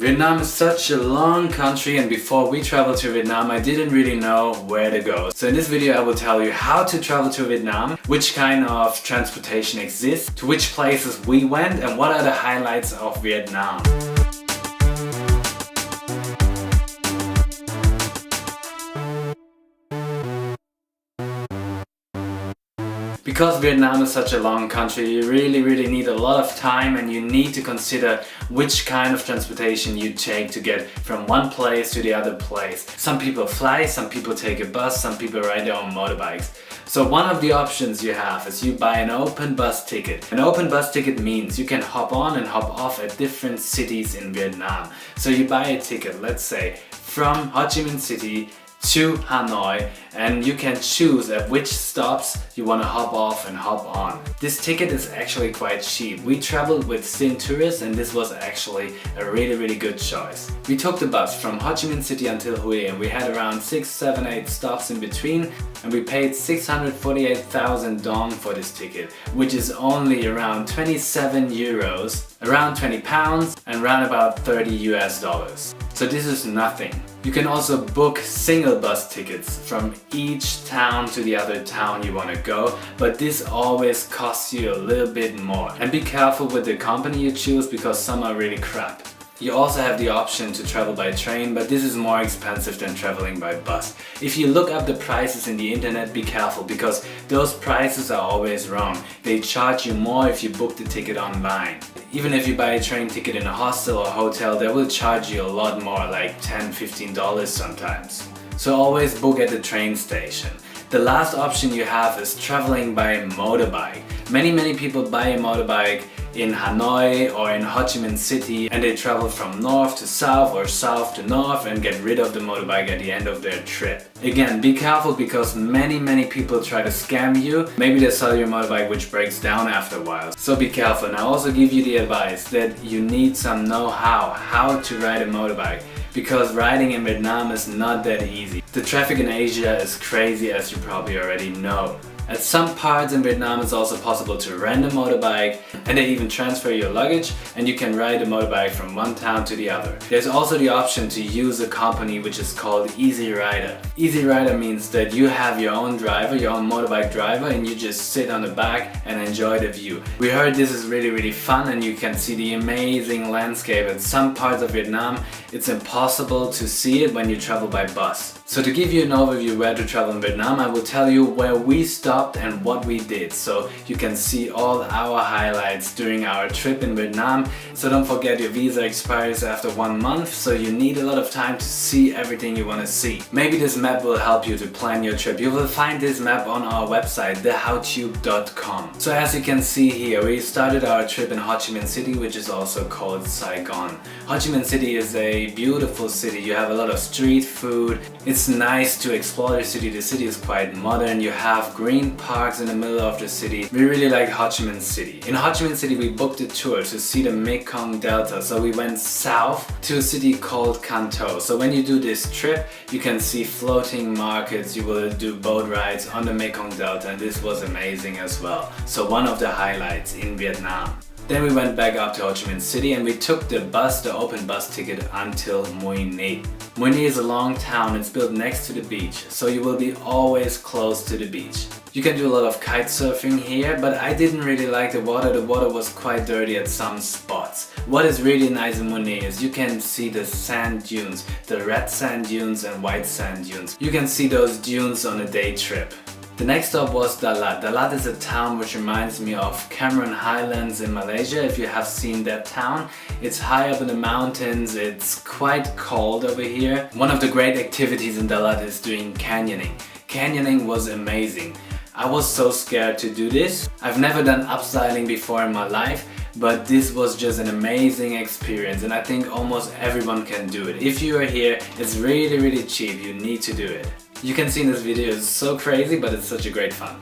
Vietnam is such a long country, and before we traveled to Vietnam I didn't really know where to go. So in this video I will tell you how to travel to Vietnam, which kind of transportation exists, to which places we went, and what are the highlights of Vietnam. Because Vietnam is such a long country, you really need a lot of time, and you need to consider which kind of transportation you take to get from one place to the other place. Some people fly, some people take a bus, some people ride their own motorbikes. So one of the options you have is you buy an open bus ticket. An open bus ticket means you can hop on and hop off at different cities in Vietnam. So you buy a ticket, let's say, from Ho Chi Minh City to Hanoi, and you can choose at which stops you want to hop off and hop on. This ticket is actually quite cheap. We traveled with Sin Tourists, and this was actually a really good choice. We took the bus from Ho Chi Minh City until Hue, and we had around 6, 7, 8 stops in between, and we paid 648,000 dong for this ticket, which is only around 27 euros, around 20 pounds, and around about 30 US dollars. So this is nothing. You can also book single bus tickets from each town to the other town you want to go, but this always costs you a little bit more. And be careful with the company you choose, because some are really crap. You also have the option to travel by train, but this is more expensive than traveling by bus. If you look up the prices in the internet, be careful, because those prices are always wrong. They charge you more if you book the ticket online. Even if you buy a train ticket in a hostel or hotel, they will charge you a lot more, like $10–15 sometimes. So always book at the train station. The last option you have is traveling by motorbike. Many people buy a motorbike in Hanoi or in Ho Chi Minh City, and they travel from north to south or south to north and get rid of the motorbike at the end of their trip. Again, be careful, because many people try to scam you. Maybe they sell your motorbike which breaks down after a while. So be careful. And I also give you the advice that you need some know-how how to ride a motorbike, because riding in Vietnam is not that easy. The traffic in Asia is crazy, as you probably already know. At some parts in Vietnam it's also possible to rent a motorbike, and they even transfer your luggage, and you can ride a motorbike from one town to the other. There's also the option to use a company which is called Easy Rider. Easy Rider means that you have your own driver, your own motorbike driver, and you just sit on the back and enjoy the view. We heard this is really fun, and you can see the amazing landscape. In some parts of Vietnam it's impossible to see it when you travel by bus. So to give you an overview where to travel in Vietnam, I will tell you where we stopped and what we did, so you can see all our highlights during our trip in Vietnam. So don't forget, your visa expires after 1 month, so you need a lot of time to see everything you want to see. Maybe this map will help you to plan your trip. You will find this map on our website, thehowtube.com. So as you can see here, we started our trip in Ho Chi Minh City, which is also called Saigon. Ho Chi Minh City is a beautiful city. You have a lot of street food. It's nice to explore the city. The city is quite modern. You have green parks in the middle of the city. We really like Ho Chi Minh City. In Ho Chi Minh City we booked a tour to see the Mekong Delta. So we went south to a city called Can Tho. So when you do this trip, you can see floating markets. You will do boat rides on the Mekong Delta, and this was amazing as well. So one of the highlights in Vietnam. Then we went back up to Ho Chi Minh City, and we took the bus, the open bus ticket, until Mui Ni. Mui Ni is a long town. It's built next to the beach, so you will be always close to the beach. You can do a lot of kite surfing here, but I didn't really like the water. The water was quite dirty at some spots. What is really nice in Mui Ni is you can see the sand dunes, the red sand dunes and white sand dunes. You can see those dunes on a day trip. The next stop was Dalat. Dalat is a town which reminds me of Cameron Highlands in Malaysia, if you have seen that town. It's high up in the mountains, it's quite cold over here. One of the great activities in Dalat is doing canyoning. Canyoning was amazing. I was so scared to do this. I've never done upseiling before in my life, but this was just an amazing experience, and I think almost everyone can do it. If you are here, it's really cheap. You need to do it. You can see in this video, it's so crazy, but it's such a great fun.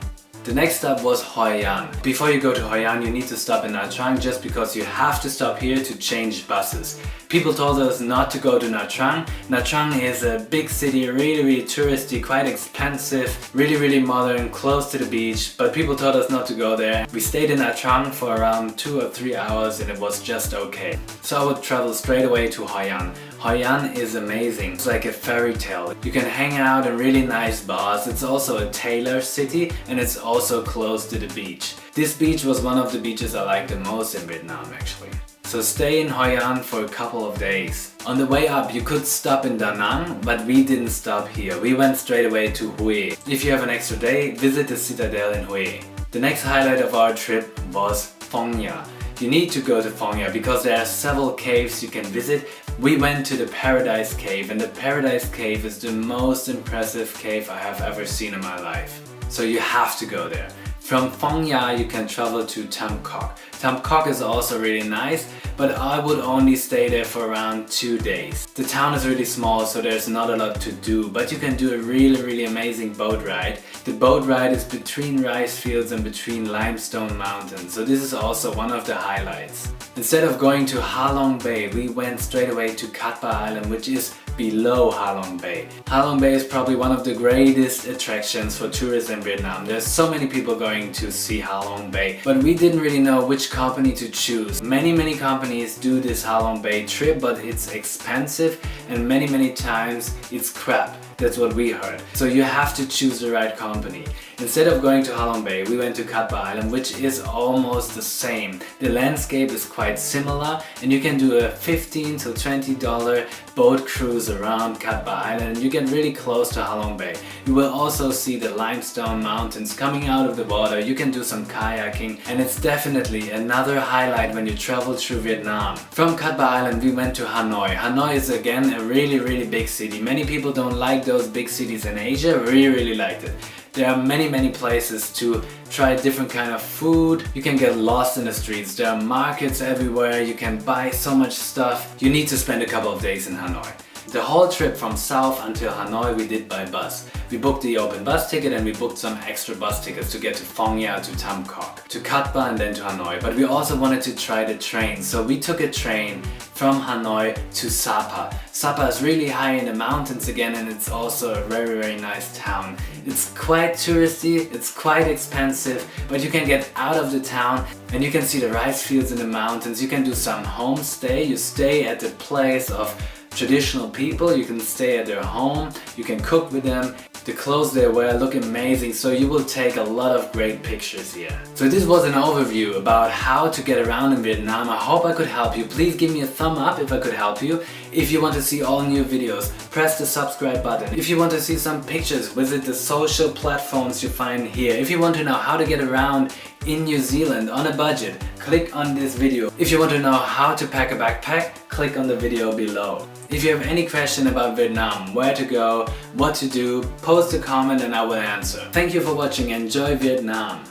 The next stop was Hoi An. Before you go to Hoi An, you need to stop in Nha Trang just because you have to stop here to change buses. People told us not to go to Nha Trang. Nha Trang is a big city, really touristy, quite expensive, really modern, close to the beach, but people told us not to go there. We stayed in Nha Trang for around 2 or 3 hours and it was just okay. So I would travel straight away to Hoi An. Hoi An is amazing. It's like a fairy tale. You can hang out in really nice bars. It's also a tailor city and it's also close to the beach. This beach was one of the beaches I liked the most in Vietnam actually. So stay in Hoi An for a couple of days. On the way up you could stop in Da Nang, but we didn't stop here. We went straight away to Hue. If you have an extra day, visit the citadel in Hue. The next highlight of our trip was Phong Nha. You need to go to Phong Nha because there are several caves you can visit. We went to the Paradise Cave and the Paradise Cave is the most impressive cave I have ever seen in my life. So you have to go there. From Phong Nha you can travel to Tam Coc. Tam Coc is also really nice, but I would only stay there for around 2 days. The town is really small, so there's not a lot to do, but you can do a really amazing boat ride. The boat ride is between rice fields and between limestone mountains, so this is also one of the highlights. Instead of going to Ha Long Bay, we went straight away to Cat Ba Island, which is below Ha Long Bay. Ha Long Bay is probably one of the greatest attractions for tourists in Vietnam. There's so many people going to see Ha Long Bay, but we didn't really know which company to choose. Many companies do this Ha Long Bay trip, but it's expensive and many times it's crap. That's what we heard. So you have to choose the right company. Instead of going to Ha Long Bay, we went to Cat Ba Island, which is almost the same. The landscape is quite similar and you can do a $15 to $20 boat cruise around Cat Ba Island and you get really close to Ha Long Bay. You will also see the limestone mountains coming out of the water. You can do some kayaking and it's definitely another highlight when you travel through Vietnam. From Cat Ba Island we went to Hanoi. Hanoi is again a really big city. Many people don't like those big cities in Asia. We really liked it. There are many places to try different kind of food. You can get lost in the streets. There are markets everywhere. You can buy so much stuff. You need to spend a couple of days in Hanoi. The whole trip from south until Hanoi we did by bus. We booked the open bus ticket and we booked some extra bus tickets to get to Phong Nha, to Tam Coc, to Cat Ba and then to Hanoi. But we also wanted to try the train, so we took a train from Hanoi to Sapa. Sapa is really high in the mountains again and it's also a very nice town. It's quite touristy, it's quite expensive, but you can get out of the town and you can see the rice fields in the mountains. You can do some homestay. You stay at the place of traditional people, you can stay at their home, you can cook with them. The clothes they wear look amazing, so you will take a lot of great pictures here. So this was an overview about how to get around in Vietnam. I hope I could help you. Please give me a thumb up if I could help you. If you want to see all new videos, press the subscribe button. If you want to see some pictures, visit the social platforms you find here. If you want to know how to get around in New Zealand on a budget, click on this video. If you want to know how to pack a backpack, click on the video below. If you have any question about Vietnam, where to go, what to do, post a comment and I will answer. Thank you for watching. Enjoy Vietnam!